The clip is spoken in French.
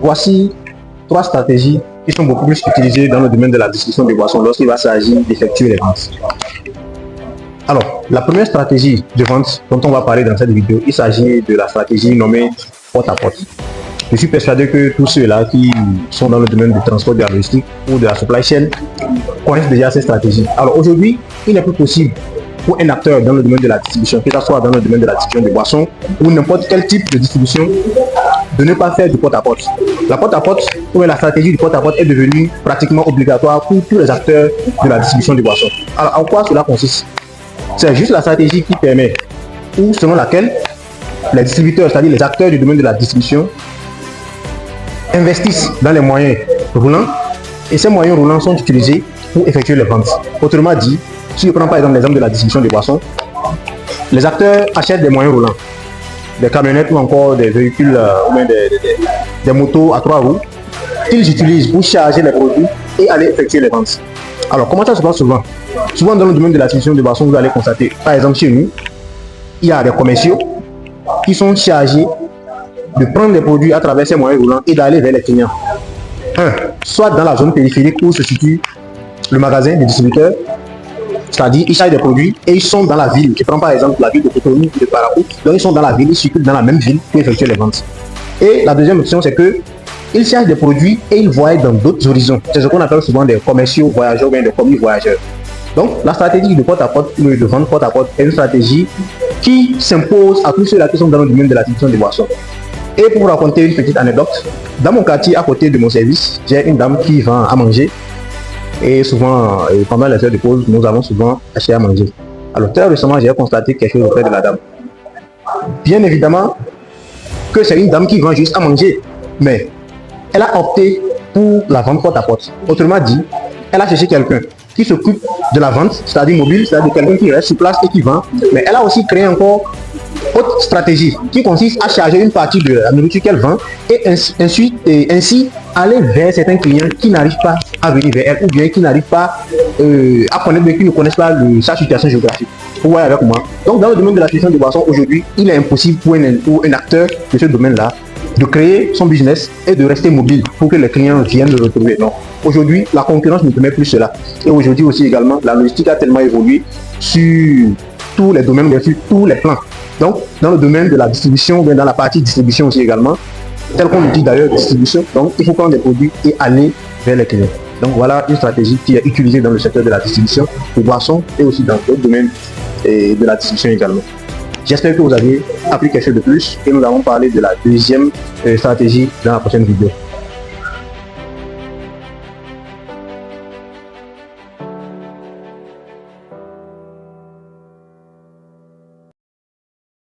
Voici 3 stratégies qui sont beaucoup plus utilisées dans le domaine de la distribution des boissons lorsqu'il va s'agir d'effectuer les ventes. Alors, la première stratégie de vente dont on va parler dans cette vidéo, il s'agit de la stratégie nommée porte-à-porte. Je suis persuadé que tous ceux-là qui sont dans le domaine du transport, de la logistique ou de la supply chain connaissent déjà cette stratégie. Alors aujourd'hui, il n'est plus possible pour un acteur dans le domaine de la distribution, que ce soit dans le domaine de la distribution de boissons ou n'importe quel type de distribution, de ne pas faire du porte-à-porte. La porte-à-porte ou la stratégie du porte-à-porte est devenue pratiquement obligatoire pour tous les acteurs de la distribution de boissons. Alors en quoi cela consiste? C'est juste la stratégie qui permet, ou selon laquelle les distributeurs, c'est-à-dire les acteurs du domaine de la distribution, investissent dans les moyens roulants et ces moyens roulants sont utilisés pour effectuer les ventes. Autrement dit, si je prends par exemple l'exemple de la distribution de boissons, les acteurs achètent des moyens roulants, des camionnettes ou encore des véhicules ou même des motos à 3 roues qu'ils utilisent pour charger les produits et aller effectuer les ventes. Alors comment ça se passe souvent? Souvent dans le domaine de la distribution de boissons, vous allez constater, par exemple chez nous, il y a des commerciaux qui sont chargés de prendre les produits à travers ces moyens roulants et d'aller vers les clients. Soit dans la zone périphérique où se situe le magasin des distributeurs, c'est-à-dire ils chargent des produits et ils sont dans la ville. Je prends par exemple la ville de Cotonou ou de Parakou, donc ils sont dans la ville, ils circulent dans la même ville pour effectuer les ventes. Et la deuxième option, c'est que ils chargent des produits et ils voyagent dans d'autres horizons. C'est ce qu'on appelle souvent des commerciaux voyageurs ou bien des commis voyageurs. Donc la stratégie de porte-à-porte ou de vente porte-à-porte est une stratégie qui s'impose à tous ceux-là qui sont dans le domaine de la distribution des boissons. Et pour vous raconter une petite anecdote, dans mon quartier à côté de mon service, j'ai une dame qui vend à manger. Et souvent, pendant les heures de pause, nous avons souvent acheté à manger. Alors très récemment, j'ai constaté quelque chose auprès de la dame. Bien évidemment que c'est une dame qui vend juste à manger, mais elle a opté pour la vente porte-à-porte. Autrement dit, elle a cherché quelqu'un qui s'occupe de la vente, c'est-à-dire mobile, c'est-à-dire quelqu'un qui reste sur place et qui vend, mais elle a aussi créé encore autre stratégie qui consiste à charger une partie de la nourriture qu'elle vend et ainsi aller vers certains clients qui n'arrivent pas à venir vers elle ou bien qui n'arrivent pas à connaître, qui ne connaissent pas sa situation géographique. Vous voyez avec moi. Donc dans le domaine de la distribution de boissons, aujourd'hui, il est impossible pour un acteur de ce domaine-là de créer son business et de rester mobile pour que les clients viennent le retrouver. Non. Aujourd'hui, la concurrence ne permet plus cela. Et aujourd'hui aussi également, la logistique a tellement évolué sur tous les domaines, sur tous les plans. Donc, dans le domaine de la distribution, dans la partie distribution aussi également, tel qu'on le dit d'ailleurs, distribution, donc il faut prendre des produits et aller vers les clients. Donc voilà une stratégie qui est utilisée dans le secteur de la distribution de boissons et aussi dans d'autres domaines de la distribution également. J'espère que vous avez appris quelque chose de plus et nous allons parler de la deuxième stratégie dans la prochaine vidéo.